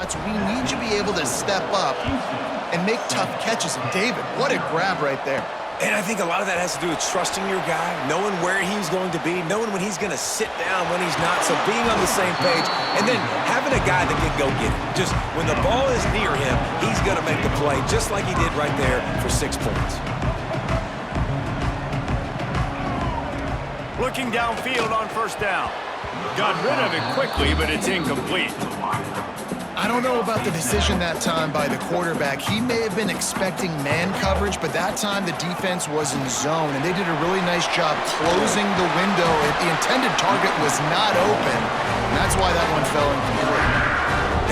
We need you to be able to step up and make tough catches. And David, what a grab right there. And I think a lot of that has to do with trusting your guy, knowing where he's going to be, knowing when he's going to sit down, when he's not, so being on the same page, and then having a guy that can go get it. Just when the ball is near him, he's going to make the play, just like he did right there for 6 points. Looking downfield on first down. Got rid of it quickly, but it's incomplete. I don't know about the decision that time by the quarterback. He may have been expecting man coverage, but that time the defense was in zone, and they did a really nice job closing the window. The intended target was not open, and that's why that one fell incomplete.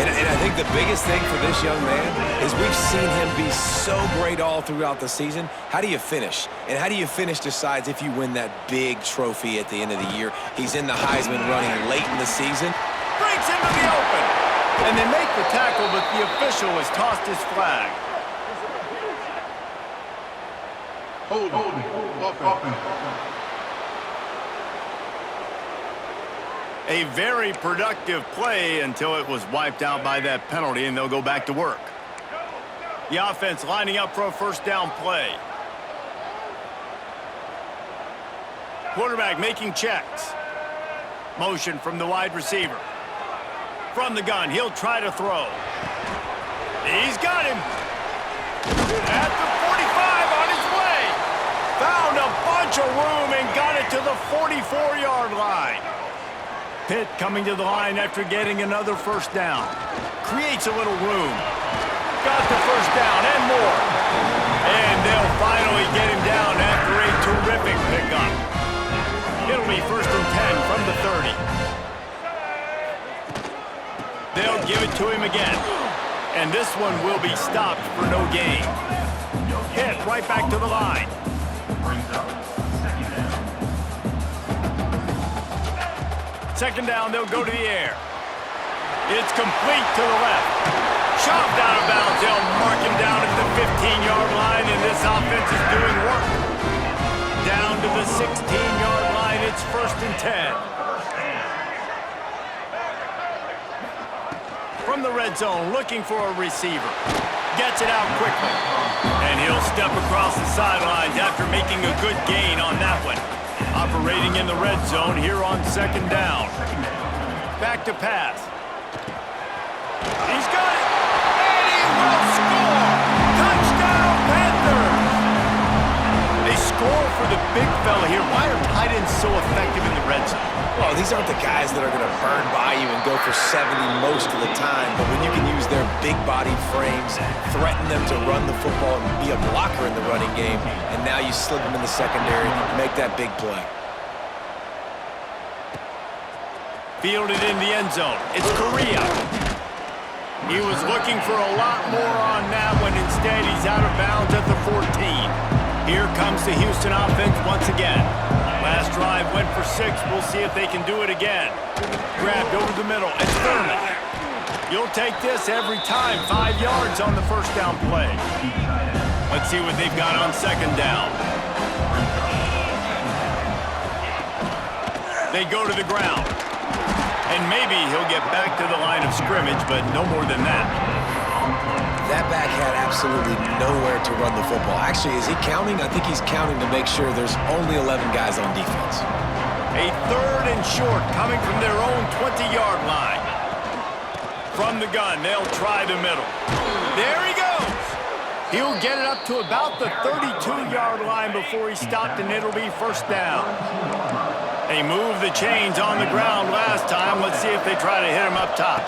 And I think the biggest thing for this young man is we've seen him be so great all throughout the season. How do you finish? And how do you finish decides if you win that big trophy at the end of the year. He's in the Heisman running late in the season. Breaks into the open. And they make the tackle, but the official has tossed his flag. A very productive play until it was wiped out by that penalty, and they'll go back to work. The offense lining up for a first down play. Quarterback making checks. Motion from the wide receiver. From the gun, he'll try to throw. He's got him. At the 45 on his way. Found a bunch of room and got it to the 44-yard line. Pitt coming to the line after getting another first down. Creates a little room. Got the first down and more. And they'll finally get him down after a terrific pickup. It'll be first and 10 from the 30. They'll give it to him again. And this one will be stopped for no gain. Hit right back to the line. Second down, they'll go to the air. It's complete to the left. Chopped out of bounds. They'll mark him down at the 15-yard line, and this offense is doing work. Down to the 16-yard line. It's first and 10. From the red zone, looking for a receiver. Gets it out quickly. And he'll step across the sidelines after making a good gain on that one. Operating in the red zone here on second down. Back to pass. He's got it. And he will score. Touchdown, Panthers. They score for the big fella here. Why are tight ends so effective in the red zone? Well, these aren't the guys that are going to burn by you and go for 70 most of the time, but when you can use their big-bodied frames, threaten them to run the football and be a blocker in the running game, and now you slip them in the secondary, make that big play. Fielded in the end zone. It's Correa. He was looking for a lot more on that one. Instead, he's out of bounds at the 14. Here comes the Houston offense once again. Last drive went for 6. We'll see if they can do it again. Grabbed over the middle. It's Thurman. You'll take this every time. 5 yards on the first down play. Let's see what they've got on second down. They go to the ground. And maybe he'll get back to the line of scrimmage, but no more than that. That back had absolutely nowhere to run the football. Actually, is he counting? I think he's counting to make sure there's only 11 guys on defense. A third and short coming from their own 20-yard line. From the gun, they'll try the middle. There he goes. He'll get it up to about the 32-yard line before he's stopped, and it'll be first down. They moved the chains on the ground last time. Let's see if they try to hit him up top.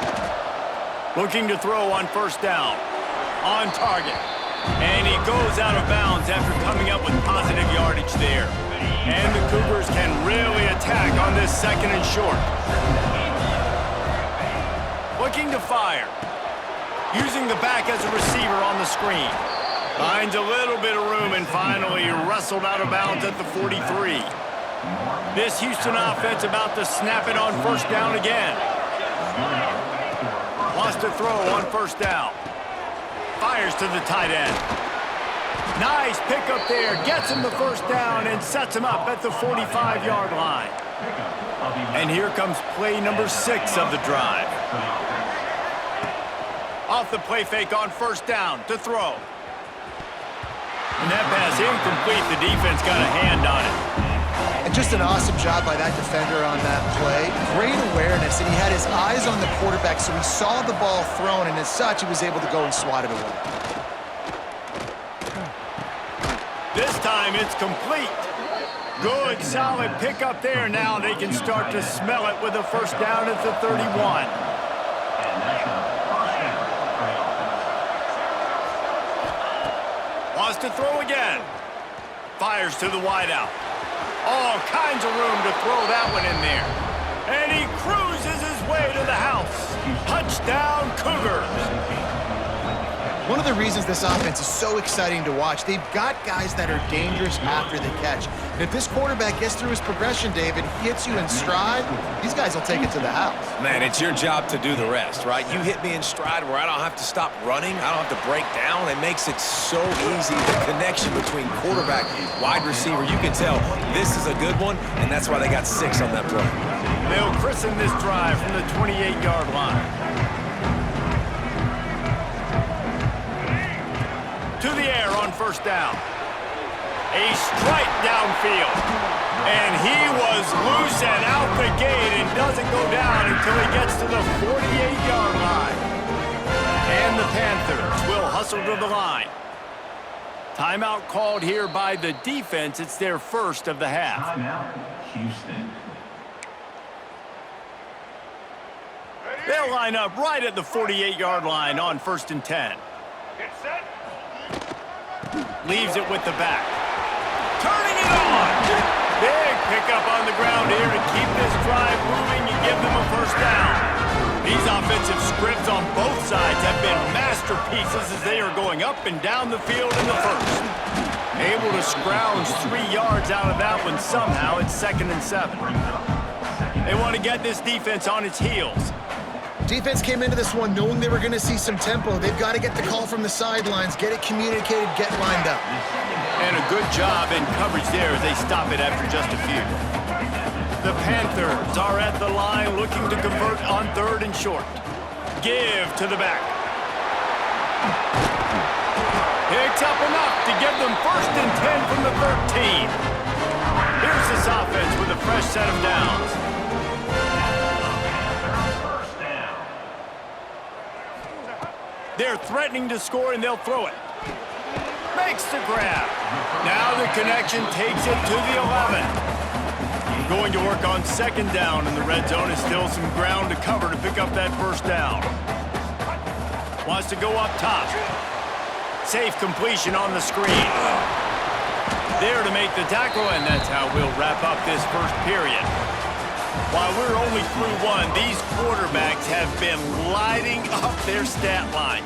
Looking to throw on first down. On target. And he goes out of bounds after coming up with positive yardage there. And the Cougars can really attack on this second and short. Looking to fire. Using the back as a receiver on the screen. Finds a little bit of room and finally wrestled out of bounds at the 43. This Houston offense about to snap it on first down again. Wants to throw on first down. Fires to the tight end. Nice pickup there. Gets him the first down and sets him up at the 45-yard line. And here comes play number 6 of the drive. Off the play fake on first down to throw. And that pass incomplete. The defense got a hand on it. And just an awesome job by that defender on that play. Great awareness, and he had his eyes on the quarterback, so he saw the ball thrown, and as such, he was able to go and swat it away. This time it's complete. Good, solid pickup there. Now they can start to smell it with a first down at the 31. Wants to throw again. Fires to the wideout. All kinds of room to throw that one in there. And he cruises his way to the house. Touchdown, Cougars. One of the reasons this offense is so exciting to watch, they've got guys that are dangerous after the catch. And if this quarterback gets through his progression, David, hits you in stride, these guys will take it to the house. Man, it's your job to do the rest, right? You hit me in stride where I don't have to stop running. I don't have to break down. It makes it so easy. The connection between quarterback, wide receiver, you can tell this is a good one, and that's why they got 6 on that play. They'll christen this drive from the 28-yard line. To the air on first down. A strike downfield. And he was loose and out the gate and doesn't go down until he gets to the 48-yard line. And the Panthers will hustle to the line. Timeout called here by the defense. It's their first of the half. Timeout, Houston. They'll line up right at the 48-yard line on first and 10. Get set. Leaves it with the back. Turning it on. Big pickup on the ground here to keep this drive moving and give them a first down. These offensive scripts on both sides have been masterpieces as they are going up and down the field in the first. Able to scrounge 3 yards out of that one somehow. It's 2nd and 7. They want to get this defense on its heels. Defense came into this one knowing they were going to see some tempo. They've got to get the call from the sidelines, get it communicated, get lined up. And a good job in coverage there as they stop it after just a few. The Panthers are at the line looking to convert on 3rd and short. Give to the back. Picks up enough to give them 1st and 10 from the 13. Here's this offense with a fresh set of downs. They're threatening to score, and they'll throw it. Makes the grab. Now the connection takes it to the 11. Going to work on 2nd down, and the red zone is still some ground to cover to pick up that first down. Wants to go up top. Safe completion on the screen. There to make the tackle, and that's how we'll wrap up this first period. While we're only through one, these quarterbacks have been lighting up their stat line.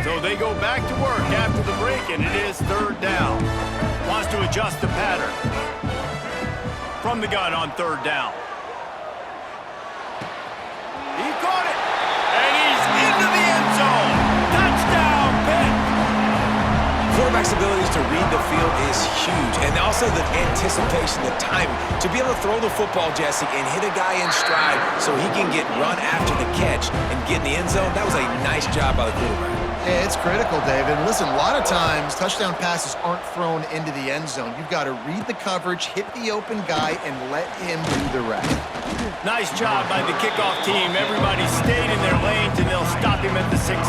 So they go back to work after the break, and it is 3rd down. Wants to adjust the pattern. From the gun on 3rd down. He caught it, and he's into the end zone. Touchdown, Pitt. Quarterback's abilities to read the field is huge, and also the anticipation, the timing. To be able to throw the football, Jesse, and hit a guy in stride so he can get run after the catch and get in the end zone, that was a nice job by the quarterback. Yeah, it's critical, David. Listen, a lot of times, touchdown passes aren't thrown into the end zone. You've got to read the coverage, hit the open guy, and let him do the rest. Nice job by the kickoff team. Everybody stayed in their lanes, and they'll stop him at the 16.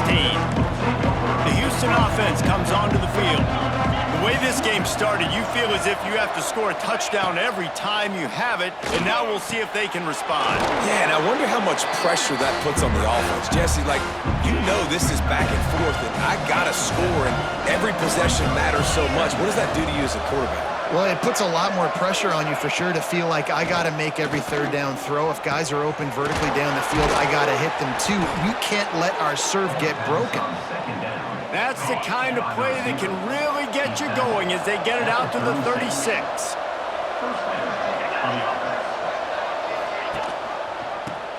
The Houston offense comes onto the field. The way this game started, you feel as if you have to score a touchdown every time you have it, and now we'll see if they can respond. Yeah, and I wonder how much pressure that puts on the offense. Jesse, like, you know this is back and forth, and I got to score, and every possession matters so much. What does that do to you as a quarterback? Well, it puts a lot more pressure on you for sure to feel like I got to make every 3rd down throw. If guys are open vertically down the field, I got to hit them too. We can't let our serve get broken. That's the kind of play that can really get you going as they get it out to the 36.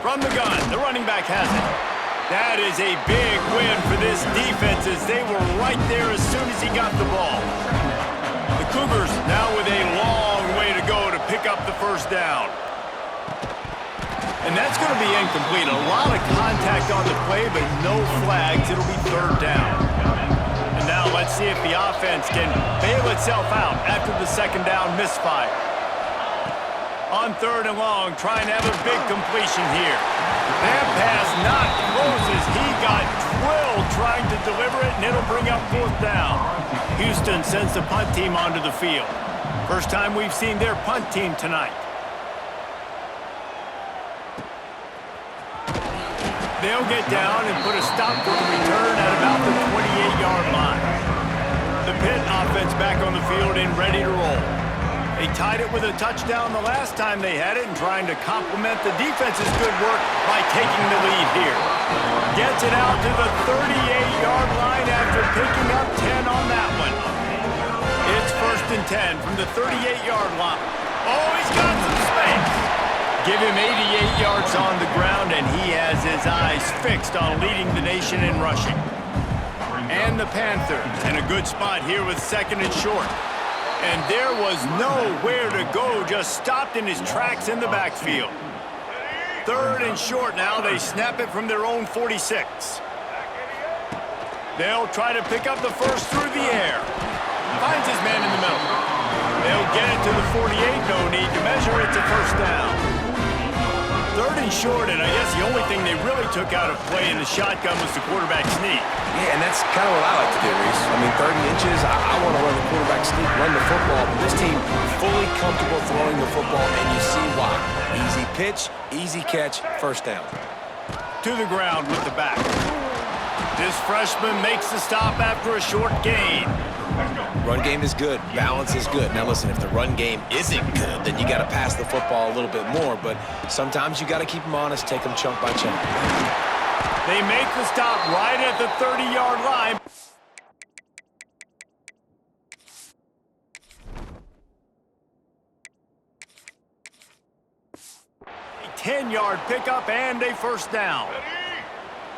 From the gun, the running back has it. That is a big win for this defense as they were right there as soon as he got the ball. The Cougars now with a long way to go to pick up the first down. And that's going to be incomplete. A lot of contact on the play, but no flags. It'll be third down. And now let's see if the offense can bail itself out after the second down misfire. On third and long, trying to have a big completion here. That pass not close as he got drilled trying to deliver it, and it'll bring up fourth down. Houston sends the punt team onto the field. First time we've seen their punt team tonight. They'll get down and put a stop to the return at about the 28-yard line. The Pitt offense back on the field and ready to roll. They tied it with a touchdown the last time they had it and trying to complement the defense's good work by taking the lead here. Gets it out to the 38-yard line after picking up 10 on that one. It's first and 10 from the 38-yard line. Oh, he's got some space. Give him 88 yards on the ground, and he has his eyes fixed on leading the nation in rushing. And the Panthers in a good spot here with second and short. And there was nowhere to go, just stopped in his tracks in the backfield. Third and short now, they snap it from their own 46. They'll try to pick up the first through the air. Finds his man in the middle. They'll get it to the 48, no need to measure, it's a first down. Third and short, and I guess the only thing they really took out of play in the shotgun was the quarterback sneak. Yeah, and that's kind of what I like to do, Reese. I mean, 30 inches, I want to run the quarterback sneak, run the football. But this team fully comfortable throwing the football, and you see why. Easy pitch, easy catch, first down. To the ground with the back. This freshman makes the stop after a short gain. Run game is good. Balance is good. Now, listen, if the run game isn't good, then you got to pass the football a little bit more. But sometimes you got to keep them honest, take them chunk by chunk. They make the stop right at the 30-yard line. A 10-yard pickup and a first down.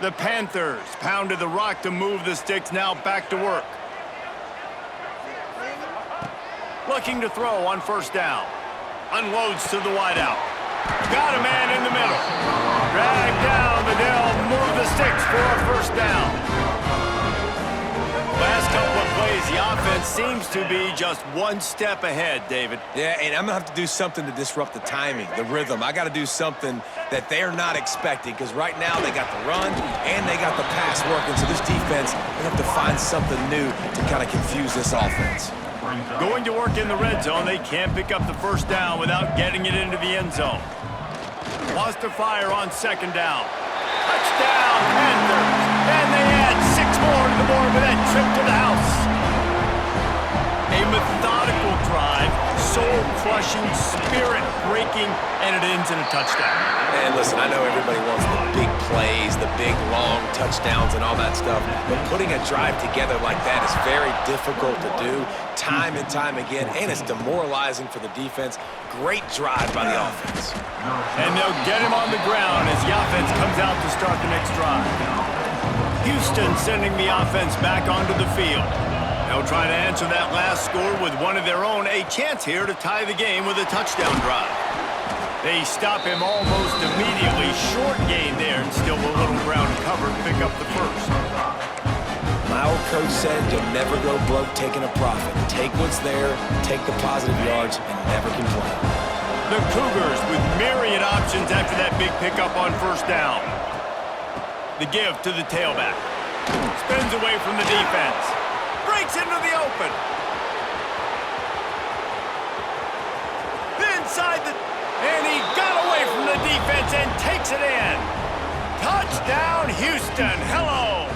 The Panthers pounded the rock to move the sticks, now back to work. Looking to throw on first down. Unloads to the wideout. Got a man in the middle. Drag down the Dell, move the sticks for a first down. Last couple of plays, the offense seems to be just one step ahead, David. Yeah, and I'm going to have to do something to disrupt the timing, the rhythm. I got to do something that they're not expecting because right now they got the run and they got the pass working. So this defense, they have to find something new to kind of confuse this offense. Going to work in the red zone, they can't pick up the first down without getting it into the end zone. Wants to fire on second down. Touchdown, Panthers. And they add 6 more to the board with that trip to the house. A methodical drive, soul-crushing, spirit-breaking, and it ends in a touchdown. And listen, I know everybody wants the big plays, the big, long touchdowns and all that stuff, but putting a drive together like that is very difficult to do time and time again, and it's demoralizing for the defense. Great drive by the offense. And they'll get him on the ground as the offense comes out to start the next drive. Houston sending the offense back onto the field. They'll try to answer that last score with one of their own, a chance here to tie the game with a touchdown drive. They stop him almost immediately. Short gain there, and still a little ground cover to pick up the first. My old coach said you'll never go broke taking a profit. Take what's there, take the positive yards, and never complain. The Cougars with myriad options after that big pickup on first down. The give to the tailback. Spins away from the defense. Breaks into the open. Inside the... And he got away from the defense and takes it in. Touchdown, Houston. Hello.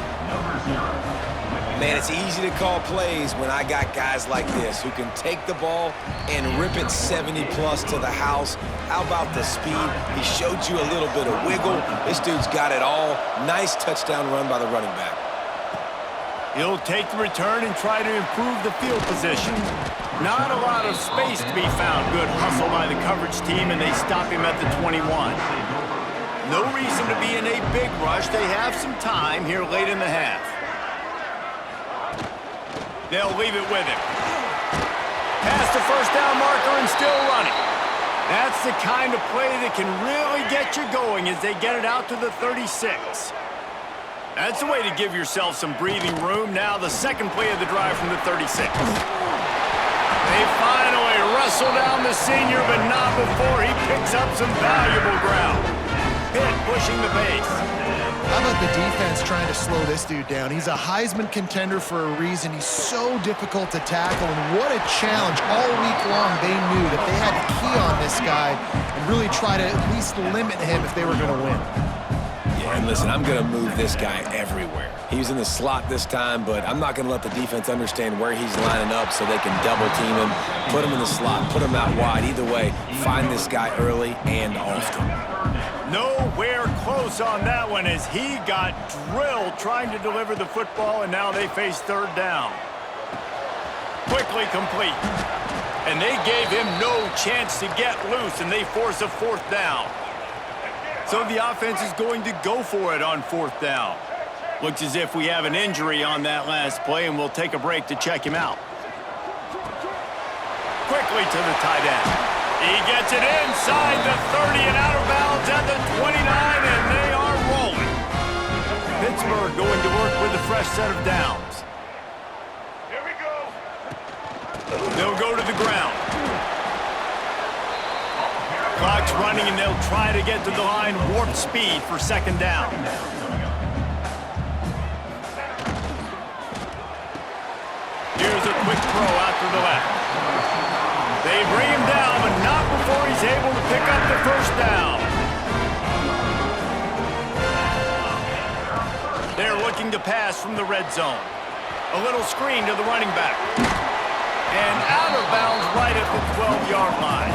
Man, it's easy to call plays when I got guys like this who can take the ball and rip it 70-plus to the house. How about the speed? He showed you a little bit of wiggle. This dude's got it all. Nice touchdown run by the running back. He'll take the return and try to improve the field position. Not a lot of space to be found. Good hustle by the coverage team, and they stop him at the 21. No reason to be in a big rush. They have some time here late in the half. They'll leave it with him. Past the first down marker and still running. That's the kind of play that can really get you going as they get it out to the 36. That's the way to give yourself some breathing room. Now the second play of the drive from the 36. They finally wrestle down the senior, but not before he picks up some valuable ground. Pitt pushing the pace. How about the defense trying to slow this dude down? He's a Heisman contender for a reason. He's so difficult to tackle, and what a challenge. All week long, they knew that they had to key on this guy and really try to at least limit him if they were going to win. Yeah, and listen, I'm going to move this guy everywhere. He's in the slot this time, but I'm not going to let the defense understand where he's lining up so they can double team him, put him in the slot, put him out wide. Either way, find this guy early and often. Nowhere close on that one as he got drilled trying to deliver the football, and now they face third down. Quickly complete. And they gave him no chance to get loose, and they force a fourth down. So the offense is going to go for it on fourth down. Looks as if we have an injury on that last play, and we'll take a break to check him out. Quickly to the tight end. He gets it inside the 30 and out of bounds at the 29, and they are rolling. Pittsburgh going to work with a fresh set of downs. Here we go. They'll go to the ground. Clock's running, and they'll try to get to the line warp speed for second down. Here's a quick throw out to the left. They bring him down, but not before he's able to pick up the first down. They're looking to pass from the red zone. A little screen to the running back. And out of bounds right at the 12-yard line.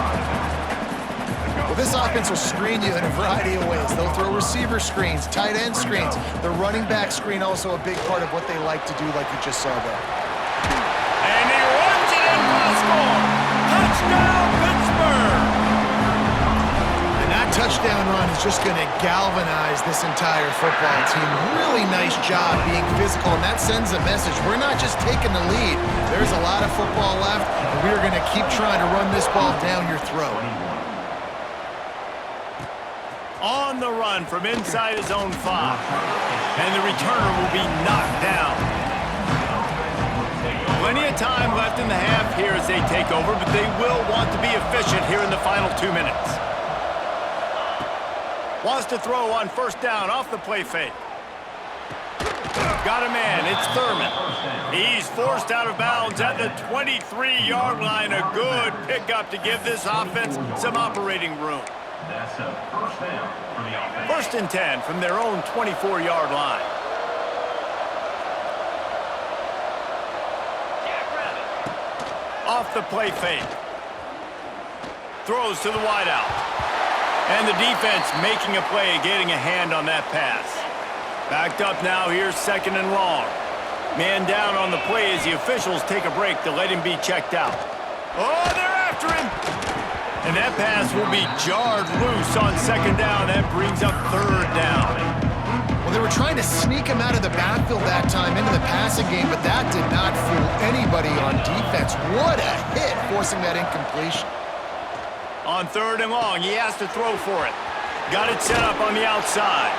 Well, this offense will screen you in a variety of ways. They'll throw receiver screens, tight end screens. The running back screen also a big part of what they like to do, like you just saw there. And he runs it in for a score. Touchdown, Pittsburgh! And that touchdown run is just going to galvanize this entire football team. Really nice job being physical, and that sends a message. We're not just taking the lead. There's a lot of football left, and we are going to keep trying to run this ball down your throat. On the run from inside his own 5. And the returner will be knocked down. Plenty of time left in the half here as they take over, but they will want to be efficient here in the final 2 minutes. Wants to throw on first down off the play fake. Got a man, it's Thurman. He's forced out of bounds at the 23-yard line. A good pickup to give this offense some operating room. That's a first down for the offense. First and 10 from their own 24-yard line. Off the play fake. Throws to the wideout. And the defense making a play, getting a hand on that pass. Backed up now, here's second and long. Man down on the play as the officials take a break to let him be checked out. Oh, they're after him! And that pass will be jarred loose on second down. That brings up third down. Well, they were trying to sneak him out of the backfield that time into the passing game, but that did not fool anybody on defense. What a hit, forcing that incompletion. On third and long, he has to throw for it. Got it set up on the outside.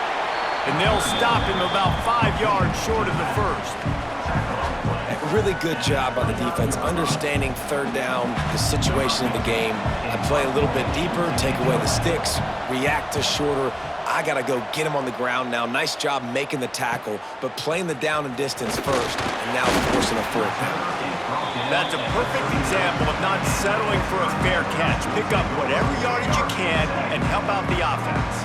And they'll stop him about 5 yards short of the first. Really good job by the defense, understanding third down, the situation of the game. I play a little bit deeper, take away the sticks, react to shorter. I got to go get him on the ground now. Nice job making the tackle, but playing the down and distance first, and now forcing a fourth down. That's a perfect example of not settling for a fair catch. Pick up whatever yardage you can and help out the offense.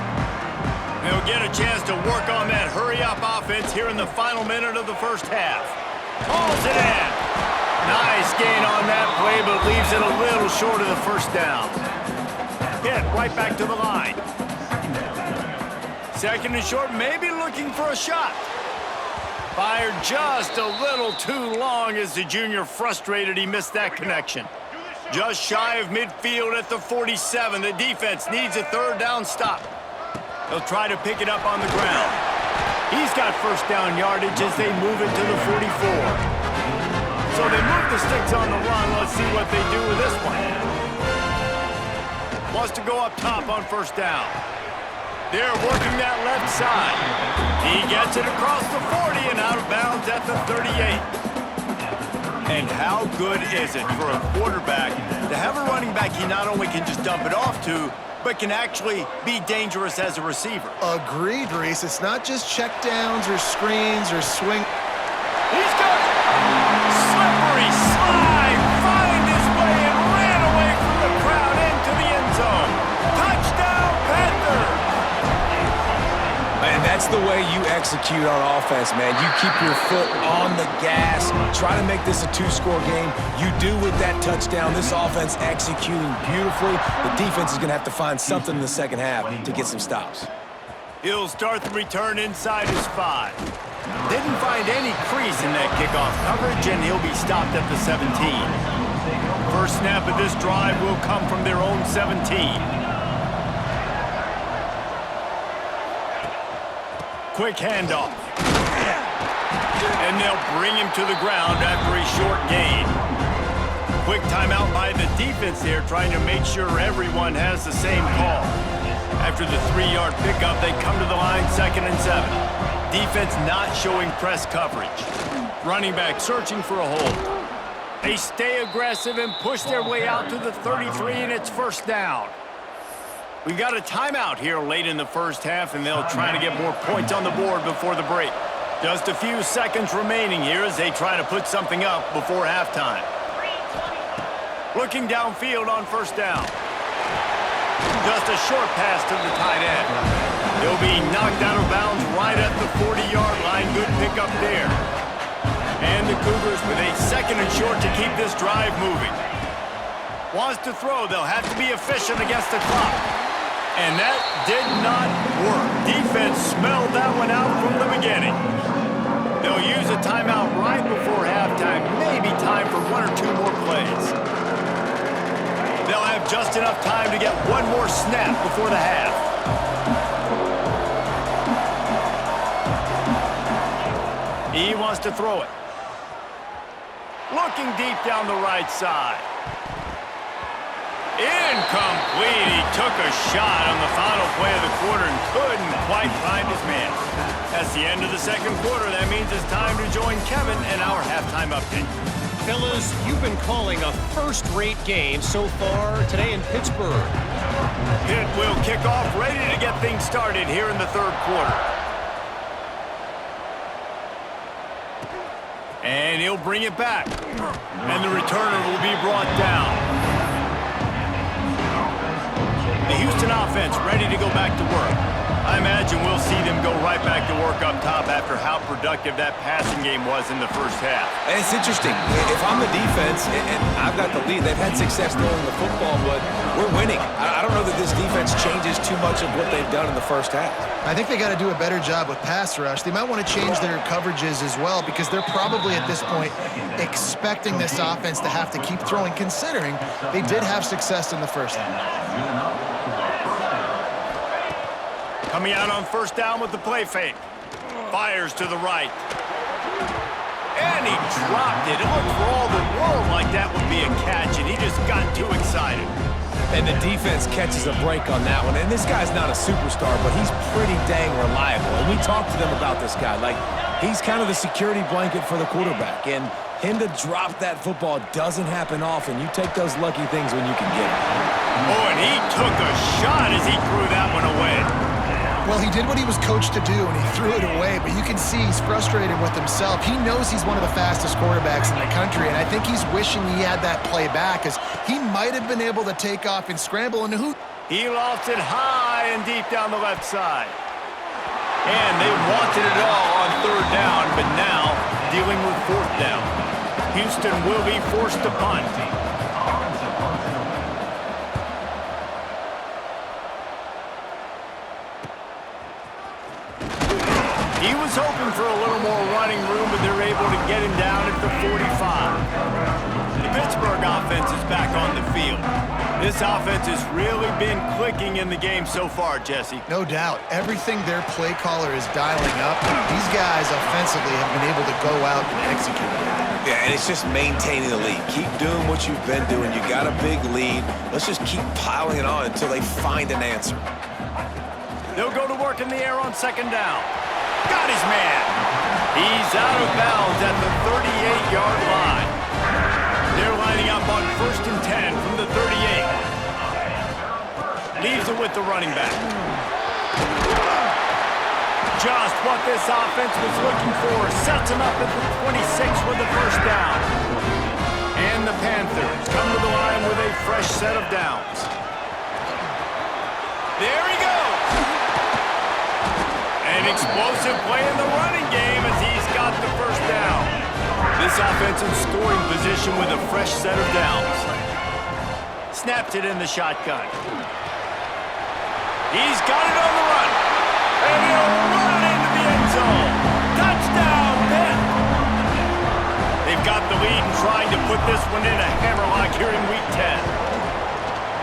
They'll get a chance to work on that hurry-up offense here in the final minute of the first half. Pulls it in. Nice gain on that play, but leaves it a little short of the first down. Pitt right back to the line. Second and short, maybe looking for a shot. Fired just a little too long as the junior frustrated he missed that connection. Just shy of midfield at the 47. The defense needs a third down stop. They'll try to pick it up on the ground. He's got first down yardage as they move it to the 44. So they move the sticks on the run. Let's see what they do with this one. Wants to go up top on first down. They're working that left side. He gets it across the 40 and out of bounds at the 38. And how good is it for a quarterback to have a running back he not only can just dump it off to, but can actually be dangerous as a receiver? Agreed, Reese. It's not just checkdowns or screens or swing. He's got it! Slippery slide! Find his way and ran away from the crowd into the end zone. Touchdown, Panthers! And that's the way you execute on offense, man. You keep your foot on the gas, try to make this a two-score game. You do with that touchdown. This offense executing beautifully. The defense is going to have to find something in the second half to get some stops. He'll start the return inside his 5. Didn't find any crease in that kickoff coverage, and he'll be stopped at the 17. First snap of this drive will come from their own 17. Quick handoff. And they'll bring him to the ground after a short gain. Quick timeout by the defense there, trying to make sure everyone has the same call. After the 3-yard pickup, they come to the line 2nd and 7. Defense not showing press coverage. Running back searching for a hole. They stay aggressive and push their way out to the 33, and it's first down. We got a timeout here late in the first half, and they'll try to get more points on the board before the break. Just a few seconds remaining here as they try to put something up before halftime. Looking downfield on first down. Just a short pass to the tight end. He'll be knocked out of bounds right at the 40-yard line. Good pickup there. And the Cougars with a 2nd and short to keep this drive moving. Wants to throw. They'll have to be efficient against the clock. And that did not work. Defense smelled that one out from the beginning. They'll use a timeout right before halftime. Maybe time for 1 or 2 more plays. They'll have just enough time to get one more snap before the half. He wants to throw it. Looking deep down the right side. Incomplete. He took a shot on the final play of the quarter and couldn't quite find his man. That's the end of the second quarter. That means it's time to join Kevin in our halftime update. Fellas, you've been calling a first-rate game so far today in Pittsburgh. Pitt will kick off, ready to get things started here in the third quarter. And he'll bring it back. And the returner will be brought down. The Houston offense ready to go back to work. I imagine we'll see them go right back to work up top after how productive that passing game was in the first half. And it's interesting. If I'm the defense and I've got the lead, they've had success throwing the football, but we're winning. I don't know that this defense changes too much of what they've done in the first half. I think they got to do a better job with pass rush. They might want to change their coverages as well because they're probably at this point expecting this offense to have to keep throwing, considering they did have success in the first half. Coming out on first down with the play fake. Fires to the right. And he dropped it. It looked for all the world like that would be a catch, and he just got too excited. And the defense catches a break on that one. And this guy's not a superstar, but he's pretty dang reliable. And we talked to them about this guy. Like, he's kind of the security blanket for the quarterback. And him to drop that football doesn't happen often. You take those lucky things when you can get it. Oh, and he took a shot as he threw that one away. Well, he did what he was coached to do, and he threw it away, but you can see he's frustrated with himself. He knows he's one of the fastest quarterbacks in the country, and I think he's wishing he had that play back, as he might have been able to take off and scramble, and He lofts it high and deep down the left side. And they wanted it all on third down, but now dealing with fourth down. Houston will be forced to punt. He was hoping for a little more running room, but they're able to get him down at the 45. The Pittsburgh offense is back on the field. This offense has really been clicking in the game so far, Jesse. No doubt. Everything their play caller is dialing up, these guys offensively have been able to go out and execute. Yeah, and it's just maintaining the lead. Keep doing what you've been doing. You got a big lead. Let's just keep piling it on until they find an answer. They'll go to work in the air on second down. Got his man. He's out of bounds at the 38-yard line. They're lining up on 1st and 10 from the 38. Leaves it with the running back. Just what this offense was looking for. Sets him up at the 26 with the first down. And the Panthers come to the line with a fresh set of downs. There he goes. An explosive play in the running game as he's got the first down. This offense in scoring position with a fresh set of downs. Snaps it in the shotgun. He's got it on the run. And he'll run into the end zone. Touchdown, Pitt. They've got the lead and trying to put this one in a hammerlock here in Week 10.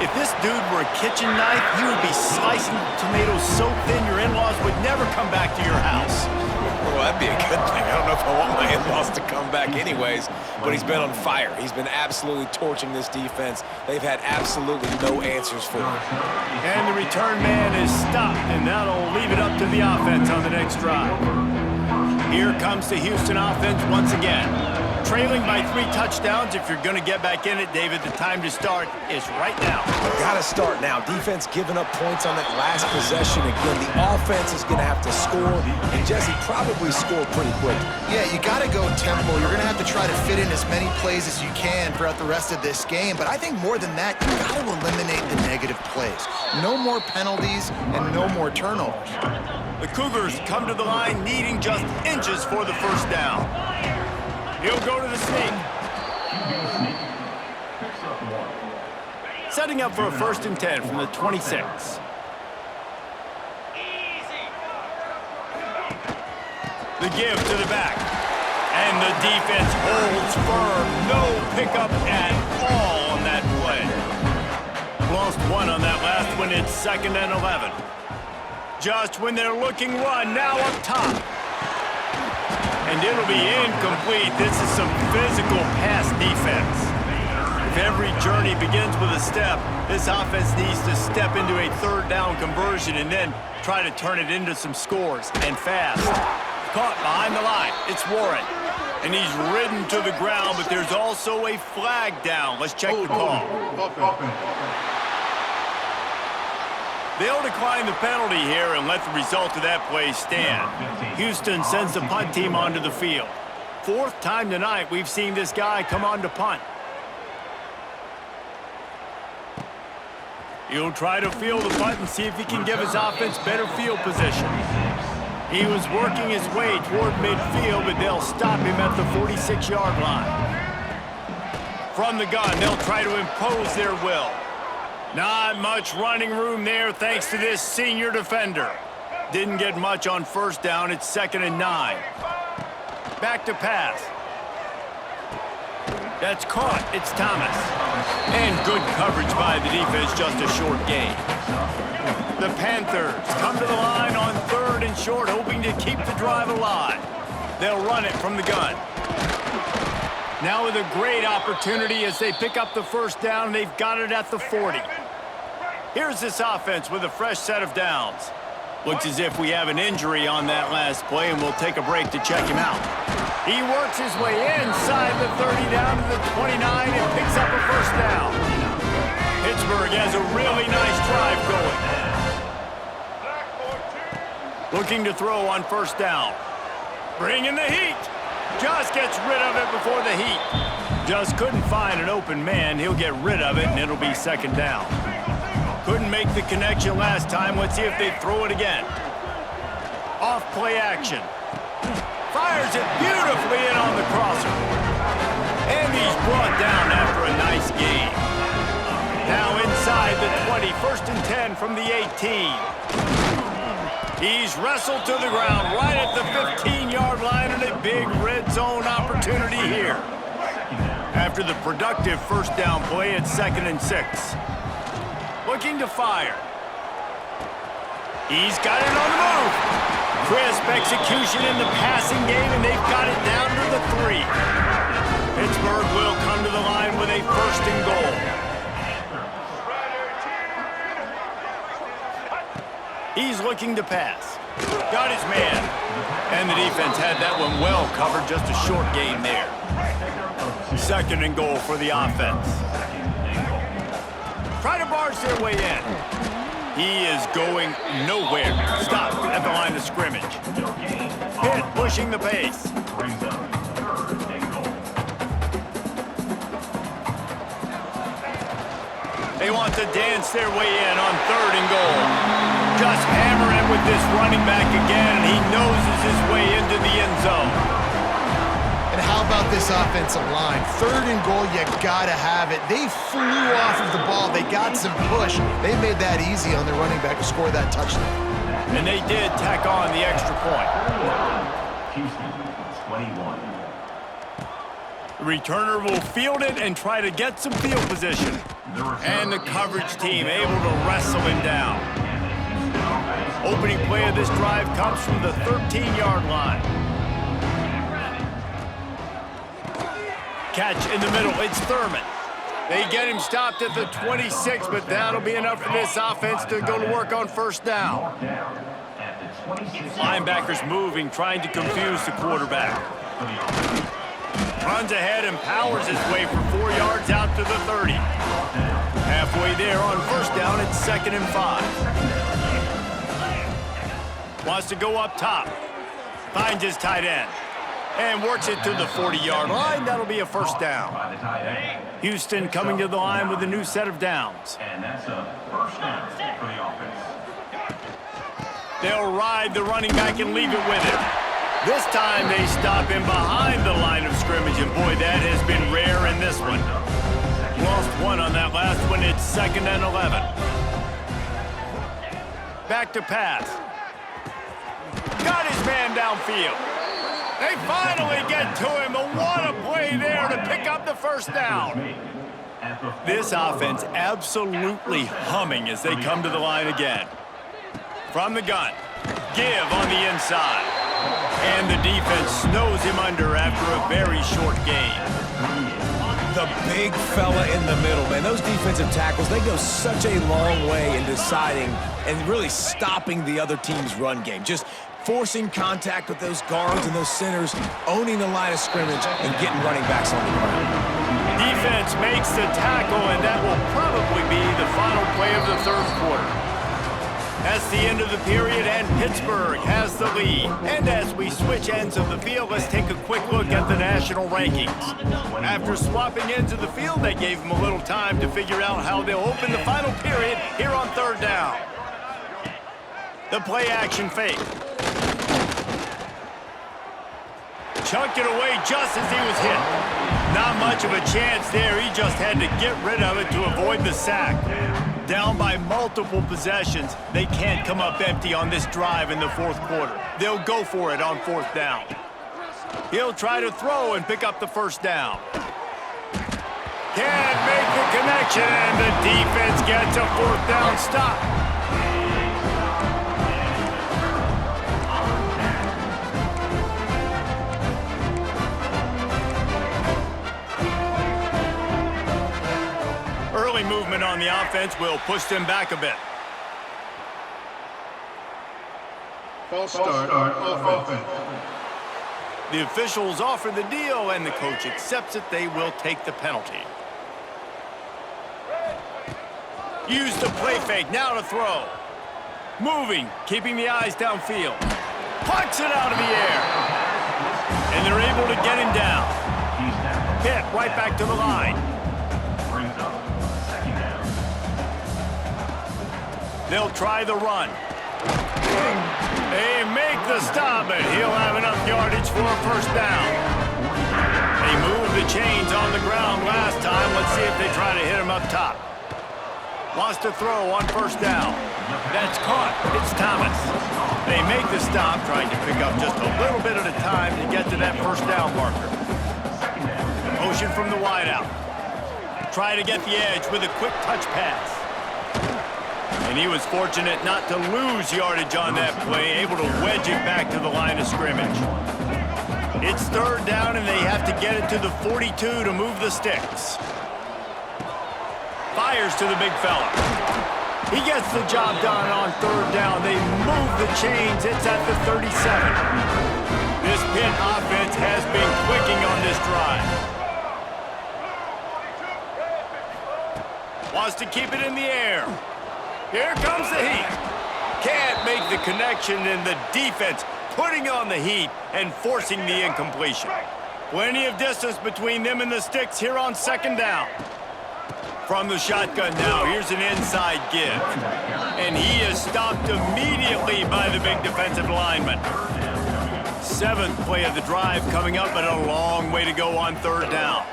If this dude were a kitchen knife, he would be slicing tomatoes so thin your in-laws would never come back to your house. Well, that'd be a good thing. I don't know if I want my in-laws to come back anyways, but he's been on fire. He's been absolutely torching this defense. They've had absolutely no answers for him. And the return man is stopped, and that'll leave it up to the offense on the next drive. Here comes the Houston offense once again. Trailing by 3 touchdowns. If you're going to get back in it, David, the time to start is right now. Got to start now. Defense giving up points on that last possession. Again, the offense is going to have to score, and Jesse probably score pretty quick. Yeah, you got to go tempo. You're going to have to try to fit in as many plays as you can throughout the rest of this game. But I think more than that, you got to eliminate the negative plays. No more penalties and no more turnovers. The Cougars come to the line needing just inches for the first down. He'll go to the sneak. Setting up for a 1st and 10 from the 26. The give to the back. And the defense holds firm. No pickup at all on that play. Lost one on that last one. It's 2nd and 11. Just when they're looking run, now up top. And it'll be incomplete. This is some physical pass defense. If every journey begins with a step, this offense needs to step into a 3rd down conversion and then try to turn it into some scores, and fast. Caught behind the line. It's Warren. And he's ridden to the ground, but there's also a flag down. Let's check the call. They'll decline the penalty here and let the result of that play stand. Houston sends the punt team onto the field. 4th time tonight we've seen this guy come on to punt. He'll try to field the punt and see if he can give his offense better field position. He was working his way toward midfield, but they'll stop him at the 46-yard line. From the gun, they'll try to impose their will. Not much running room there thanks to this senior defender. Didn't get much on 1st down. It's 2nd and 9. Back to pass. That's caught. It's Thomas. And good coverage by the defense, just a short gain. The Panthers come to the line on 3rd and short, hoping to keep the drive alive. They'll run it from the gun. Now with a great opportunity as they pick up the 1st down, they've got it at the 40. Here's this offense with a fresh set of downs. Looks as if we have an injury on that last play, and we'll take a break to check him out. He works his way inside the 30 down to the 29 and picks up a 1st down. Pittsburgh has a really nice drive going. Looking to throw on 1st down. Bringing the heat. Just gets rid of it before the heat. Just couldn't find an open man. He'll get rid of it, and it'll be 2nd down. Couldn't make the connection last time. Let's see if they throw it again. Off play action. Fires it beautifully in on the crosser. And he's brought down after a nice gain. Now inside the 20, 1st and 10 from the 18. He's wrestled to the ground right at the 15-yard line, and a big red zone opportunity here. After the productive 1st down play, it's 2nd and 6. looking to fire. He's got it on the move. Crisp execution in the passing game, and they've got it down to the 3. Pittsburgh will come to the line with a 1st and goal. He's looking to pass. Got his man. And the defense had that one well covered, just a short gain there. 2nd and goal for the offense. Try to barge their way in. He is going nowhere. Stop at the line of scrimmage. Pitt pushing the pace. They want to dance their way in on 3rd and goal. Just hammering with this running back again, and he noses his way into the end zone. And how about this offensive line? 3rd and goal, you gotta have it. They flew off of the ball. They got some push. They made that easy on their running back to score that touchdown. And they did tack on the extra point. Houston, 21. The returner will field it and try to get some field position. And the coverage team able to wrestle him down. Opening play of this drive comes from the 13-yard line. Catch in the middle, it's Thurman. They get him stopped at the 26, but that'll be enough for this offense to go to work on 1st down. Linebackers moving, trying to confuse the quarterback. Runs ahead and powers his way for 4 yards out to the 30. Halfway there on 1st down, it's 2nd and 5. Wants to go up top. Finds his tight end. And works it to the 40-yard line. That'll be a 1st down. Houston coming to the line with a new set of downs. And that's a 1st down for the offense. They'll ride the running back and leave it with him. This time they stop him behind the line of scrimmage, and boy, that has been rare in this one. Lost 1 on that last one. It's 2nd and 11. Back to pass. Got his man downfield. They finally get to him, but what a play there to pick up the 1st down. This offense absolutely humming as they come to the line again. From the gun, give on the inside. And the defense snows him under after a very short gain. The big fella in the middle, man. Those defensive tackles, they go such a long way in deciding and really stopping the other team's run game. Just forcing contact with those guards and those centers, owning the line of scrimmage, and getting running backs on the ground. Defense makes the tackle, and that will probably be the final play of the 3rd quarter. That's the end of the period, and Pittsburgh has the lead. And as we switch ends of the field, let's take a quick look at the national rankings. After swapping ends of the field, they gave them a little time to figure out how they'll open the final period here on 3rd down. The play action fake. Chunked it away just as he was hit. Not much of a chance there. He just had to get rid of it to avoid the sack. Down by multiple possessions, they can't come up empty on this drive in the 4th quarter. They'll go for it on 4th down. He'll try to throw and pick up the 1st down. Can't make the connection, and the defense gets a 4th down stop. Early movement on the offense will push them back a bit. False start on offense. The officials offer the deal, and the coach accepts it. They will take the penalty. Use the play fake, now to throw. Moving, keeping the eyes downfield. Plucks it out of the air. And they're able to get him down. Pitt right back to the line. They'll try the run. They make the stop, and he'll have enough yardage for a 1st down. They moved the chains on the ground last time. Let's see if they try to hit him up top. Wants to throw on 1st down. That's caught. It's Thomas. They make the stop, trying to pick up just a little bit at a time to get to that 1st down marker. Motion from the wideout. Try to get the edge with a quick touch pass. And he was fortunate not to lose yardage on that play, able to wedge it back to the line of scrimmage. It's third down, and they have to get it to the 42 to move the sticks. Fires to the big fella. He gets the job done on third down. They move the chains. It's at the 37. This Pitt offense has been clicking on this drive. Wants to keep it in the air. Here comes the heat. Can't make the connection, and the defense putting on the heat and forcing the incompletion. Plenty of distance between them and the sticks here on second down. From the shotgun now, here's an inside give. And he is stopped immediately by the big defensive lineman. Seventh play of the drive coming up, but a long way to go on third down.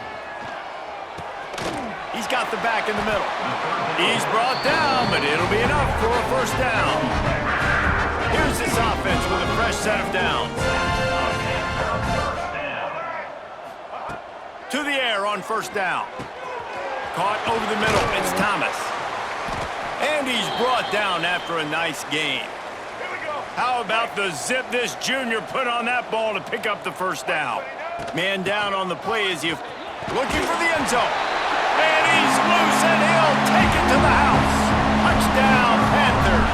He's got the back in the middle. He's brought down, but it'll be enough for a first down. Here's this offense with a fresh set of downs. To the air on first down. Caught over the middle, it's Thomas. And he's brought down after a nice gain. How about the zip this junior put on that ball to pick up the first down? Man down on the play as you looking for the end zone. And he's loose, and he'll take it to the house. Touchdown, Panthers.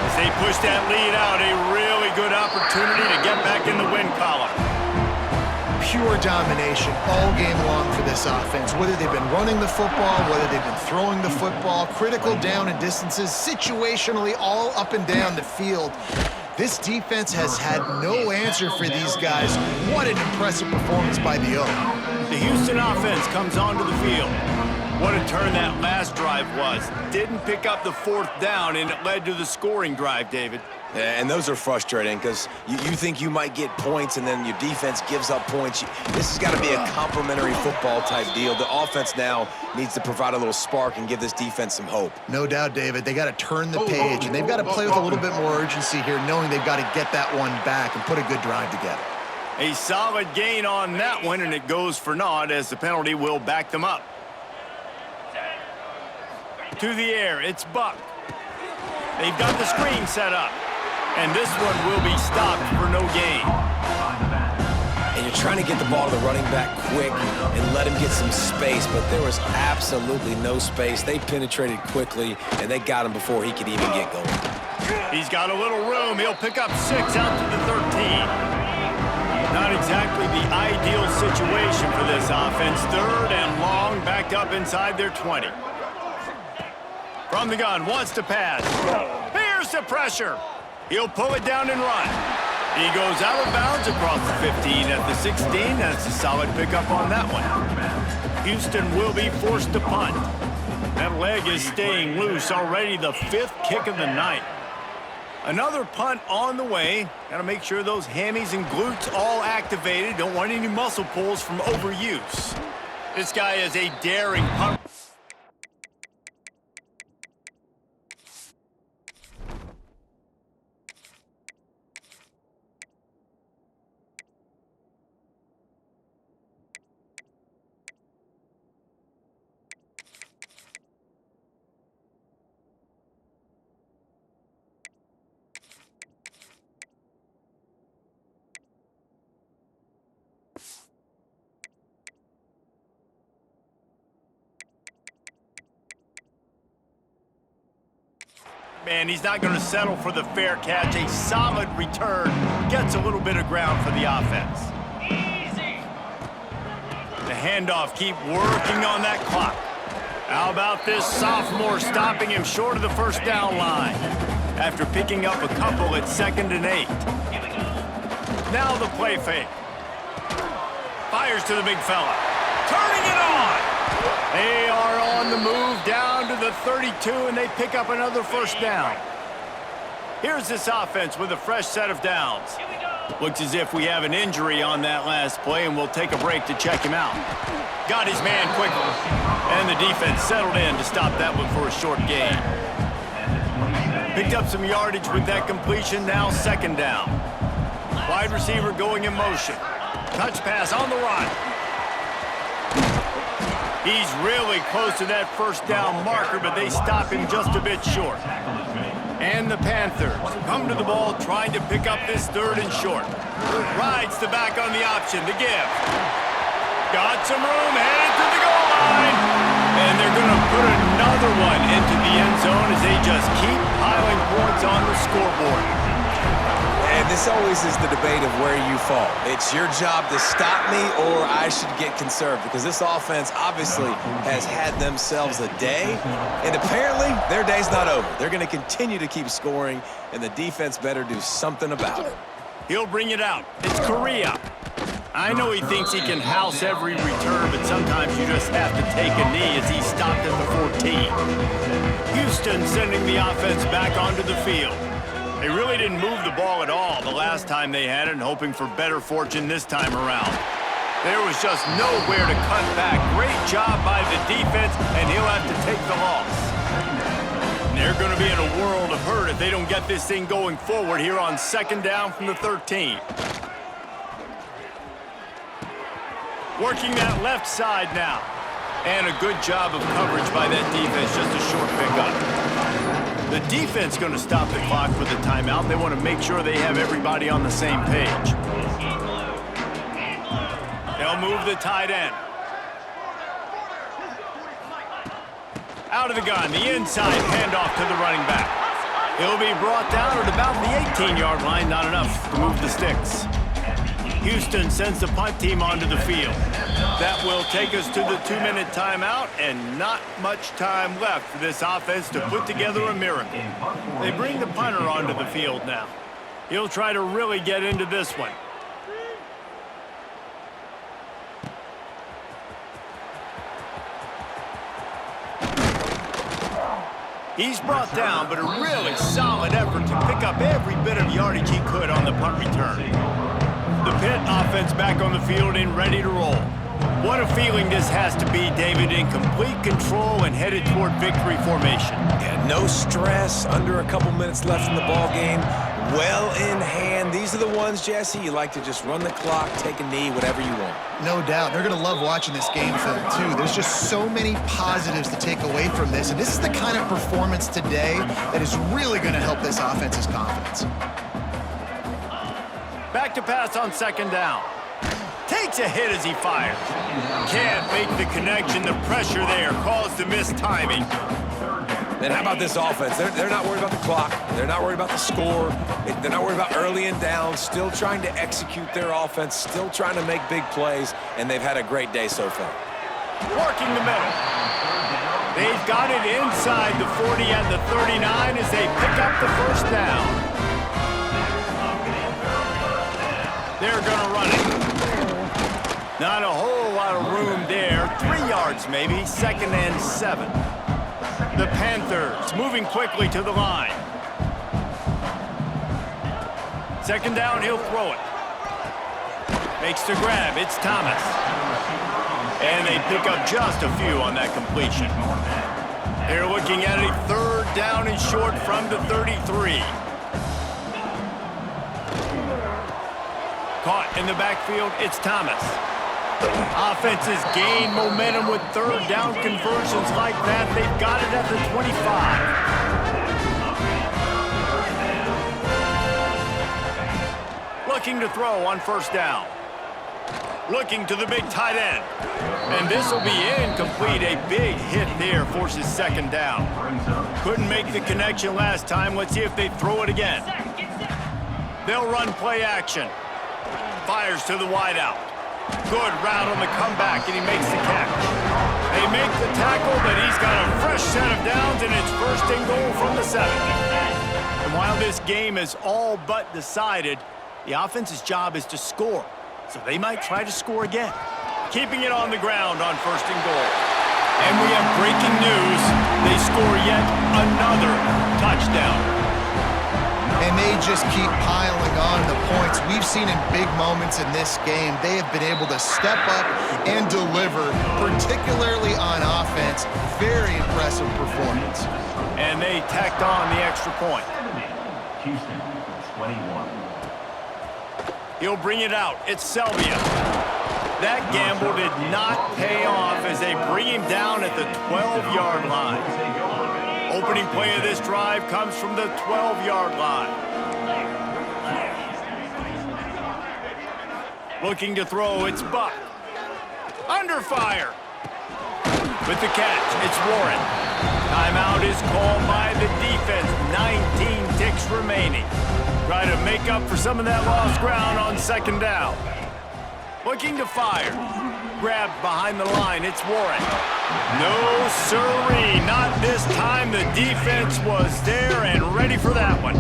As they push that lead out, a really good opportunity to get back in the win column. Pure domination all game long for this offense. Whether they've been running the football, whether they've been throwing the football, critical down and distances, situationally all up and down the field. This defense has had no answer for these guys. What an impressive performance by the O. The Houston offense comes onto the field. What a turn that last drive was. Didn't pick up the fourth down, and it led to the scoring drive, David. Yeah, and those are frustrating because you think you might get points and then your defense gives up points. This has got to be a complementary football type deal. The offense now needs to provide a little spark and give this defense some hope. No doubt, David. They got to turn the page, and they've got to play with a little bit more urgency here, knowing they've got to get that one back and put a good drive together. A solid gain on that one, and it goes for naught as the penalty will back them up. To the air, it's Buck. They've got the screen set up. And this one will be stopped for no gain. And you're trying to get the ball to the running back quick and let him get some space, but there was absolutely no space. They penetrated quickly, and they got him before he could even get going. He's got a little room. He'll pick up 6 out to the 13. Not exactly the ideal situation for this offense. Third and long, backed up inside their 20. From the gun, wants to pass. Here's the pressure. He'll pull it down and run. He goes out of bounds across the 15 at the 16. That's a solid pickup on that one. Houston will be forced to punt. That leg is staying loose. Already the 5th kick of the night. Another punt on the way. Got to make sure those hammies and glutes all activated. Don't want any muscle pulls from overuse. This guy is a daring punt. Man, he's not going to settle for the fair catch. A solid return. Gets a little bit of ground for the offense. Easy. The handoff, keep working on that clock. How about this sophomore stopping him short of the first down line after picking up a couple at 2nd and 8. Now the play fake. Fires to the big fella. Turning it on. They are on the move down to the 32, and they pick up another first down. Here's this offense with a fresh set of downs. Looks as if we have an injury on that last play, and we'll take a break to check him out. Got his man quickly, and the defense settled in to stop that one for a short gain. Picked up some yardage with that completion, now 2nd down. Wide receiver going in motion. Touch pass on the run. He's really close to that first down marker, but they stop him just a bit short. And the Panthers come to the ball trying to pick up this 3rd and short. Rides the back on the option to give. Got some room, headed to the goal line. And they're going to put another one into the end zone as they just keep piling points on the scoreboard. And this always is the debate of where you fall. It's your job to stop me or I should get conserved, because this offense obviously has had themselves a day, and apparently their day's not over. They're going to continue to keep scoring, and the defense better do something about it. He'll bring it out. It's Correa. I know he thinks he can house every return, but sometimes you just have to take a knee as he stopped at the 14. Houston sending the offense back onto the field. They really didn't move the ball at all the last time they had it, and hoping for better fortune this time around. There was just nowhere to cut back. Great job by the defense, and he'll have to take the loss. And they're going to be in a world of hurt if they don't get this thing going forward here on 2nd down from the 13. Working that left side now. And a good job of coverage by that defense, just a short pickup. The defense going to stop the clock for the timeout. They want to make sure they have everybody on the same page. They'll move the tight end. Out of the gun, the inside handoff to the running back. He'll be brought down at about the 18-yard line, not enough to move the sticks. Houston sends the punt team onto the field. That will take us to the 2-minute timeout, and not much time left for this offense to put together a miracle. They bring the punter onto the field now. He'll try to really get into this one. He's brought down, but a really solid effort to pick up every bit of yardage he could on the punt return. The Pitt offense back on the field and ready to roll. What a feeling this has to be, David, in complete control and headed toward victory formation. Yeah, no stress, under a couple minutes left in the ball game, well in hand. These are the ones, Jesse, you like to just run the clock, take a knee, whatever you want. No doubt. They're going to love watching this game film, too. There's just so many positives to take away from this, and this is the kind of performance today that is really going to help this offense's confidence. Back to pass on 2nd down. Takes a hit as he fires. Can't make the connection. The pressure there caused the missed timing. And how about this offense? They're not worried about the clock. They're not worried about the score. They're not worried about early and down. Still trying to execute their offense. Still trying to make big plays. And they've had a great day so far. Working the middle. They've got it inside the 40 and the 39 as they pick up the 1st down. They're going to run it. Not a whole lot of room there. 3 yards maybe. 2nd and 7. The Panthers moving quickly to the line. 2nd down, he'll throw it. Makes the grab. It's Thomas. And they pick up just a few on that completion. They're looking at a 3rd down and short from the 33. Caught in the backfield, it's Thomas. Offenses gain momentum with 3rd down conversions like that. They've got it at the 25. Looking to throw on 1st down. Looking to the big tight end. And this will be incomplete. A big hit there forces 2nd down. Couldn't make the connection last time. Let's see if they throw it again. They'll run play action. Fires to the wideout. Good route on the comeback, and he makes the catch. They make the tackle, but he's got a fresh set of downs, and it's 1st and goal from the 7. And while this game is all but decided, the offense's job is to score. So they might try to score again. Keeping it on the ground on 1st and goal. And we have breaking news. They score yet another touchdown. And they just keep piling on the points. We've seen in big moments in this game, they have been able to step up and deliver, particularly on offense. Very impressive performance. And they tacked on the extra point. Houston, 21. He'll bring it out. It's Selvia. That gamble did not pay off as they bring him down at the 12-yard line. Opening play of this drive comes from the 12-yard line. Looking to throw, it's Buck. Under fire. With the catch, it's Warren. Timeout is called by the defense. 19 ticks remaining. Try to make up for some of that lost ground on second down. Looking to fire. Grabbed behind the line, it's Warren. No siree, not this time. The defense was there and ready for that one.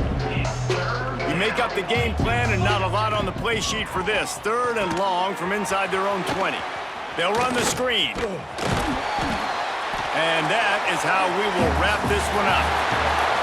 You make up the game plan and not a lot on the play sheet for this. 3rd and long from inside their own 20. They'll run the screen. And that is how we will wrap this one up.